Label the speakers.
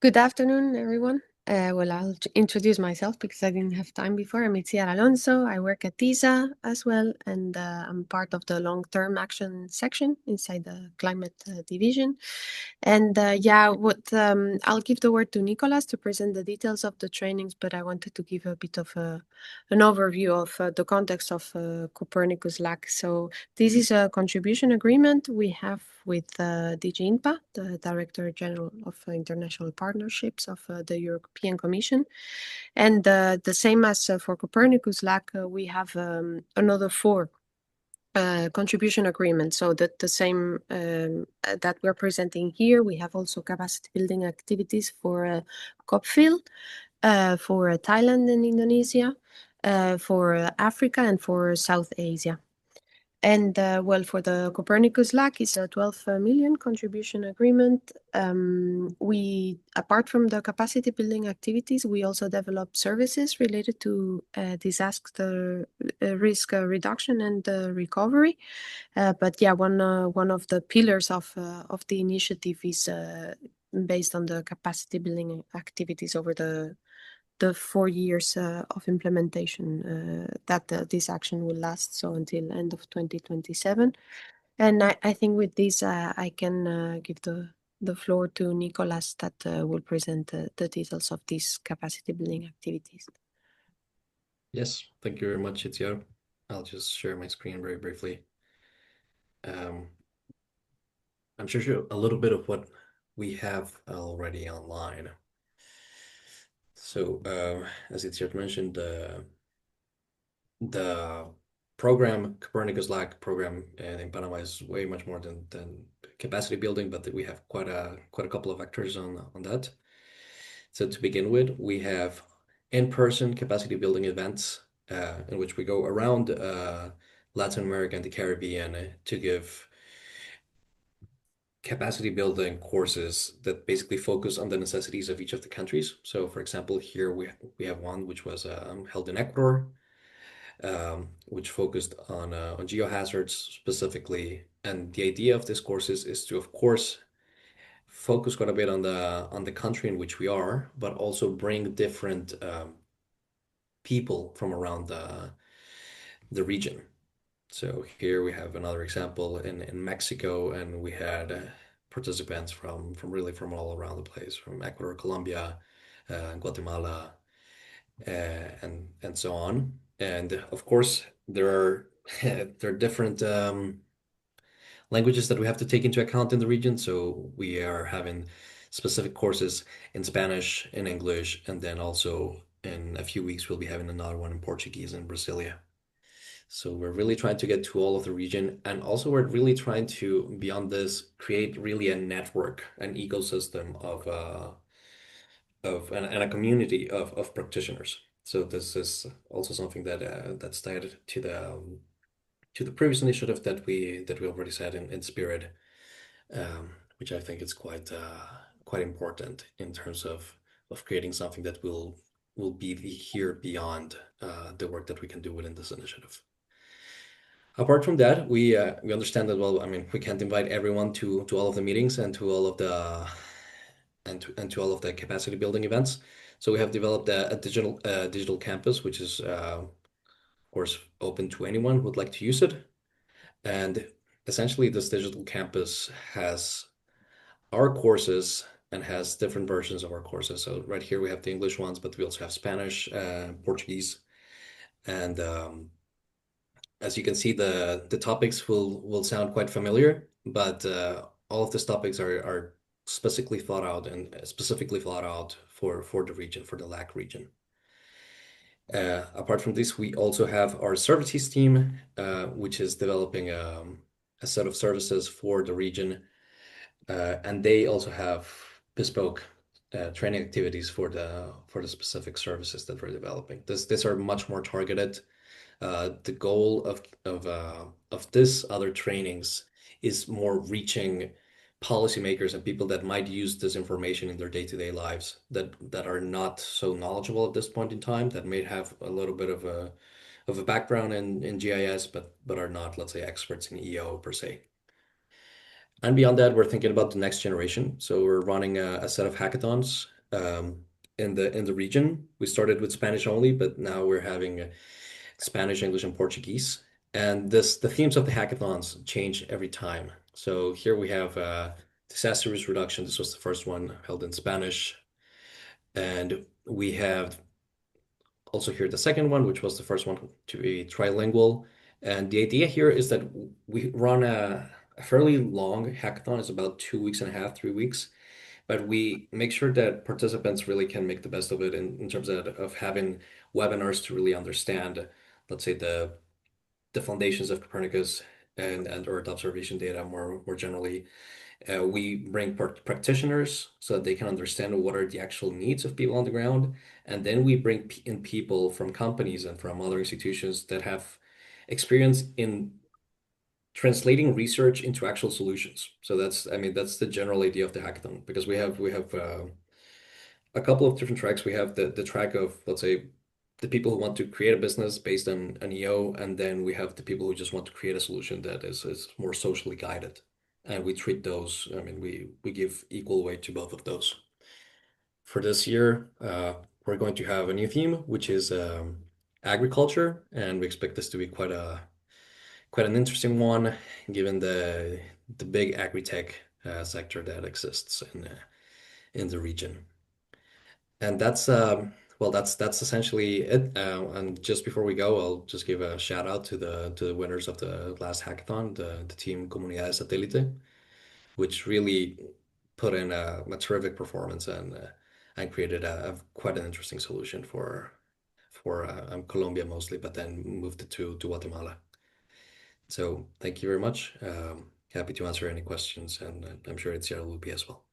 Speaker 1: Good afternoon, everyone. I'll introduce myself because I didn't have time before. I'm Itziar Alonso. I work at TISA as well, and I'm part of the long-term action section inside the climate division. And I'll give the word to Nicolas to present the details of the trainings, but I wanted to give a bit of an overview of the context of Copernicus LAC. So this is a contribution agreement we have with DG INPA, the Director General of International Partnerships of the European Commission. And the same as for Copernicus LAC, we have another four contribution agreement. So that the same that we're presenting here, we have also capacity building activities for CoP field, for Thailand and Indonesia, for Africa and for South Asia. And for the Copernicus LAC, it's a 12 million contribution agreement. We, apart from the capacity building activities, we also develop services related to disaster risk reduction and recovery. One of the pillars of the initiative is based on the capacity building activities over the 4 years of implementation that this action will last, so until end of 2027. And I think with this, I can give the floor to Nicolas that will present the details of these capacity building activities.
Speaker 2: Yes, thank you very much, Itziar. I'll just share my screen very briefly. I'm sure a little bit of what we have already online. So, as Itziar mentioned, the program, Copernicus LAC program in Panama is way much more than capacity building, but we have quite a couple of actors on that. So to begin with, we have in-person capacity building events in which we go around Latin America and the Caribbean to give capacity building courses that basically focus on the necessities of each of the countries. So, for example, here we have one which was held in Ecuador, which focused on geohazards specifically. And the idea of this course is to, of course, focus quite a bit on the country in which we are, but also bring different people from around the region. So here we have another example in Mexico, and we had participants from all around the place, from Ecuador, Colombia, Guatemala, and so on. And of course, there are there are different languages that we have to take into account in the region. So we are having specific courses in Spanish, in English, and then also in a few weeks we'll be having another one in Portuguese in Brasilia. So we're really trying to get to all of the region, and also we're really trying to, beyond this, create really a network, an ecosystem of and a community of practitioners. So this is also something that that's tied to the previous initiative that we already said in Spirit, which I think is quite important in terms of creating something that will be here beyond the work that we can do within this initiative. Apart from that, we understand that, well, I mean, we can't invite everyone to all of the meetings and to all of the to all of the capacity building events. So we have developed a digital campus, which is of course open to anyone who would like to use it. And essentially, this digital campus has our courses and has different versions of our courses. So right here we have the English ones, but we also have Spanish, Portuguese, and as you can see, the topics will sound quite familiar, but all of these topics are specifically thought out for the region, for the LAC region. Apart from this, we also have our services team, which is developing a set of services for the region, and they also have bespoke training activities for the specific services that we're developing. These are much more targeted. The goal of this other trainings is more reaching policymakers and people that might use this information in their day-to-day lives that are not so knowledgeable at this point in time, that may have a little bit of a background in GIS, but are not, let's say, experts in EO per se. And beyond that, we're thinking about the next generation. So we're running a set of hackathons in the region. We started with Spanish only, but now we're having Spanish, English, and Portuguese. And the themes of the hackathons change every time. So here we have disaster risk reduction. This was the first one held in Spanish. And we have also here the second one, which was the first one to be trilingual. And the idea here is that we run a fairly long hackathon. It's about 2 weeks and a half, 3 weeks. But we make sure that participants really can make the best of it in terms of having webinars to really understand, let's say, the foundations of Copernicus and Earth observation data more generally. We bring practitioners so that they can understand what are the actual needs of people on the ground. And then we bring in people from companies and from other institutions that have experience in translating research into actual solutions. So I mean, that's the general idea of the hackathon because we have a couple of different tracks. We have the track of, let's say, the people who want to create a business based on an EO, and then we have the people who just want to create a solution that is more socially guided. And we treat those, I mean, we give equal weight to both of those. For this year, we're going to have a new theme, which is agriculture, and we expect this to be quite an interesting one, given the big agri-tech sector that exists in the region. And that's essentially it. And just before we go, I'll just give a shout out to the winners of the last hackathon, the team Comunidades Satélite, which really put in a terrific performance and created a quite an interesting solution for Colombia mostly, but then moved it to Guatemala. So thank you very much. Happy to answer any questions, and I'm sure Itziar will be as well.